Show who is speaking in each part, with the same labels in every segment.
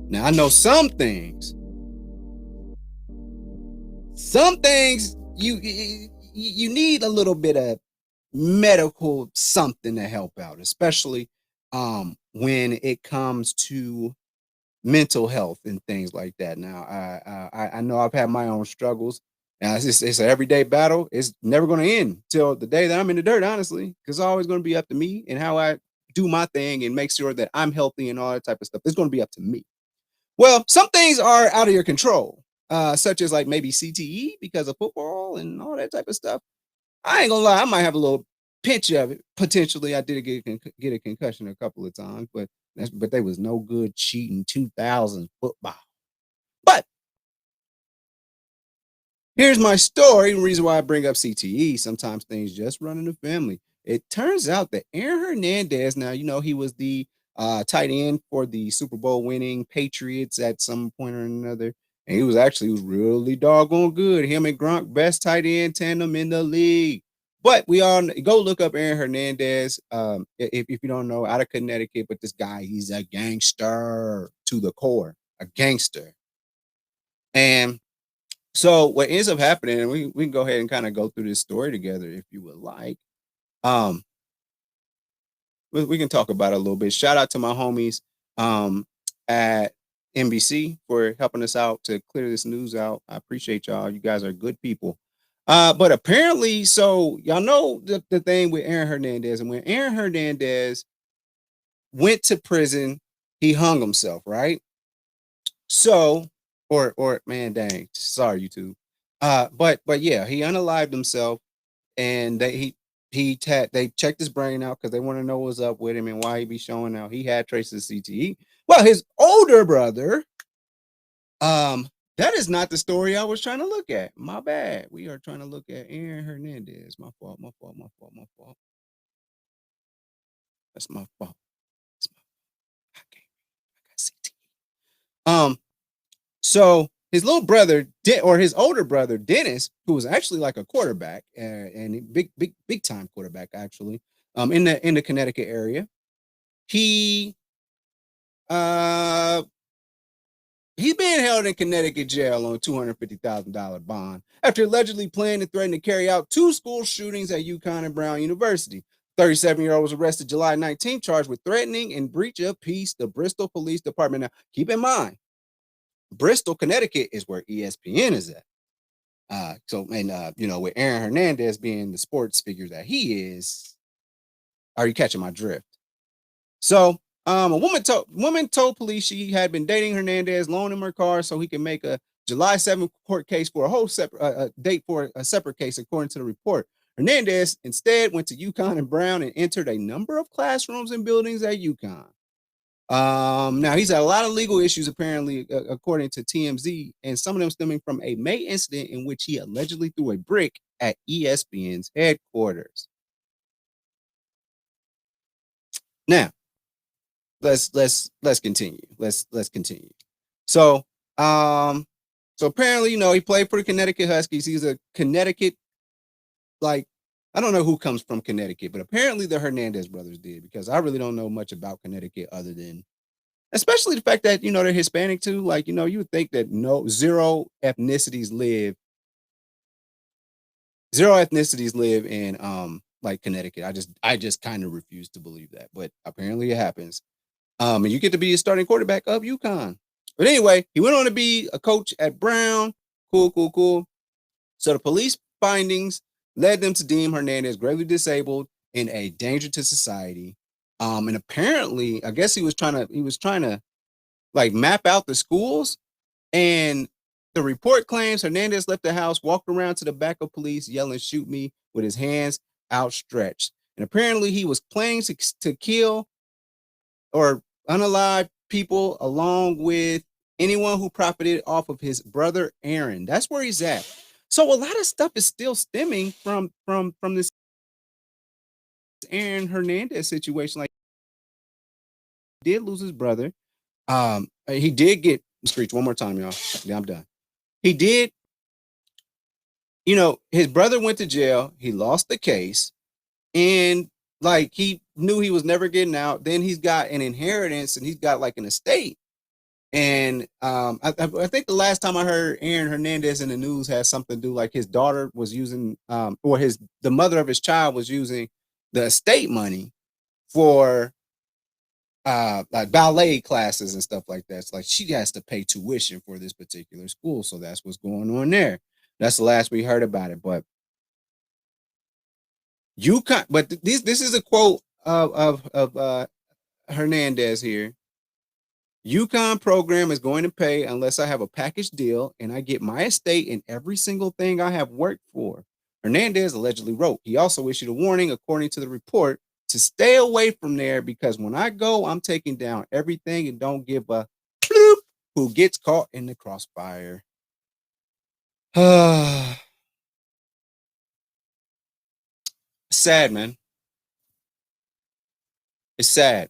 Speaker 1: Now I know some things you need a little bit of medical something to help out, especially when it comes to mental health and things like that. Now, I know I've had my own struggles, and it's an everyday battle. It's never going to end till the day that I'm in the dirt, honestly, because it's always going to be up to me and how I do my thing and make sure that I'm healthy and all that type of stuff. It's going to be up to me. Well, some things are out of your control, such as like maybe CTE because of football and all that type of stuff. I ain't gonna lie, I might have a little pinch of it. Potentially, I did get a concussion a couple of times, but they was no good cheating 2000 football. But here's my story. The reason why I bring up CTE, sometimes things just run in the family. It turns out that Aaron Hernandez, now, he was the tight end for the Super Bowl winning Patriots at some point or another. And he was really doggone good. Him and Gronk, best tight end tandem in the league. But we all go look up Aaron Hernandez. If you don't know, out of Connecticut, but this guy, he's a gangster to the core, a gangster. And so what ends up happening, and we can go ahead and kind of go through this story together if you would like. Um, we can talk about it a little bit. Shout out to my homies at NBC for helping us out to clear this news out. I appreciate y'all. You guys are good people. But apparently, so y'all know the thing with Aaron Hernandez, and when Aaron Hernandez went to prison, he hung himself, right? So, or man, dang, sorry, YouTube. But yeah, he unalived himself, and they checked his brain out because they want to know what's up with him and why he be showing out. He had traces of CTE. Well, his older brother, um, that is not the story I was trying to look at. My bad. We are trying to look at Aaron Hernandez. My fault. My fault. My fault. My fault. That's my fault. That's my. I can't. I got CTE. So his little brother, or his older brother, Dennis, who was actually like a quarterback, and big time quarterback actually, in the Connecticut area, he uh he's being held in Connecticut jail on $250,000 bond after allegedly planning and threatening to carry out two school shootings at UConn and Brown University. 37-year-old was arrested July 19th, charged with threatening and breach of peace. The Bristol Police Department. Now, keep in mind, Bristol, Connecticut is where ESPN is at. With Aaron Hernandez being the sports figure that he is, are you catching my drift? So, a woman told police she had been dating Hernandez, loaning him her car so he can make a July 7th court case for a whole separate date for a separate case, according to the report. Hernandez instead went to UConn and Brown and entered a number of classrooms and buildings at UConn. Now he's had a lot of legal issues, apparently, according to TMZ, and some of them stemming from a May incident in which he allegedly threw a brick at ESPN's headquarters. Now, let's continue. Let's continue. So, so apparently, he played for the Connecticut Huskies. He's a Connecticut, like, I don't know who comes from Connecticut, but apparently the Hernandez brothers did, because I really don't know much about Connecticut other than, especially the fact that they're Hispanic too. Like, you would think that zero ethnicities live in like Connecticut. I just kind of refuse to believe that, but apparently it happens. And you get to be a starting quarterback of UConn. But anyway, he went on to be a coach at Brown. Cool, cool, cool. So the police findings led them to deem Hernandez gravely disabled and a danger to society. And apparently, I guess he was trying to like map out the schools, and the report claims Hernandez left the house, walked around to the back of police, yelling, "Shoot me," with his hands outstretched. And apparently he was planning to kill or unalive people along with anyone who profited off of his brother Aaron. That's where he's at. So a lot of stuff is still stemming from this Aaron Hernandez situation. Like, he did lose his brother. He did get screech one more time, y'all. Yeah, I'm done. He did, his brother went to jail. He lost the case, and like he knew he was never getting out. Then he's got an inheritance, and he's got like an estate. And I think the last time I heard Aaron Hernandez in the news had something to do like his daughter was using or the mother of his child was using the estate money for like ballet classes and stuff like that. It's like she has to pay tuition for this particular school, so that's what's going on there. That's the last we heard about it. But this is a quote of Hernandez here. UConn program is going to pay unless I have a package deal and I get my estate and every single thing I have worked for. Hernandez allegedly wrote. He also issued a warning, according to the report, to stay away from there because when I go, I'm taking down everything and don't give a bloop who gets caught in the crossfire. Sad, man. It's sad.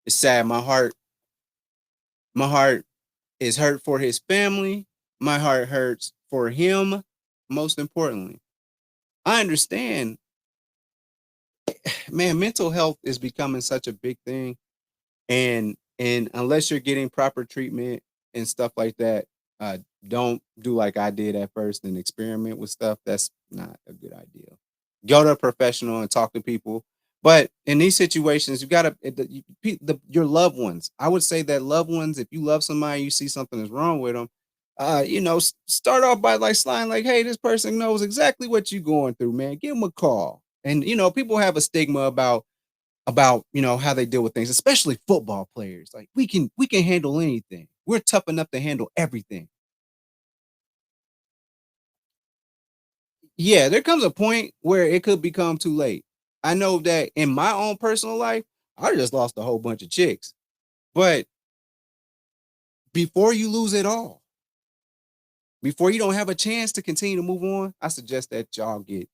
Speaker 1: It's sad. My heart is hurt for his family. My heart hurts for him. Most importantly, I understand, man, mental health is becoming such a big thing. And unless you're getting proper treatment and stuff like that, uh, don't do like I did at first and experiment with stuff. That's not a good idea. Go to a professional and talk to people. But in these situations, you gotta your loved ones. I would say that loved ones, if you love somebody, you see something is wrong with them. Start off by like sliding like, hey, this person knows exactly what you're going through, man. Give them a call. And people have a stigma about how they deal with things, especially football players. Like we can handle anything. We're tough enough to handle everything. Yeah, there comes a point where it could become too late. I know that in my own personal life, I just lost a whole bunch of chicks. But before you lose it all, before you don't have a chance to continue to move on, I suggest that y'all get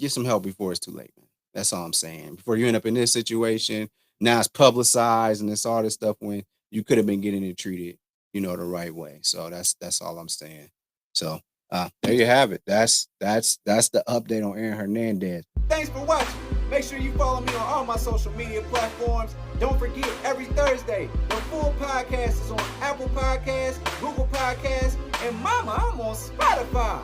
Speaker 1: some help before it's too late, man. That's all I'm saying. Before you end up in this situation, now it's publicized and it's all this stuff when you could have been getting it treated, the right way. So that's all I'm saying. So there you have it. That's the update on Aaron Hernandez. Thanks for watching. Make sure you follow me on all my social media platforms. Don't forget, every Thursday, the full podcast is on Apple Podcasts, Google Podcasts, and mama, I'm on Spotify.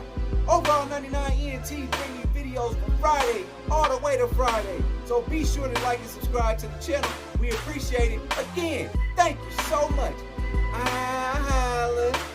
Speaker 1: Overall 99 ENT bring you videos from Friday all the way to Friday. So be sure to like and subscribe to the channel. We appreciate it. Again, thank you so much. I holla.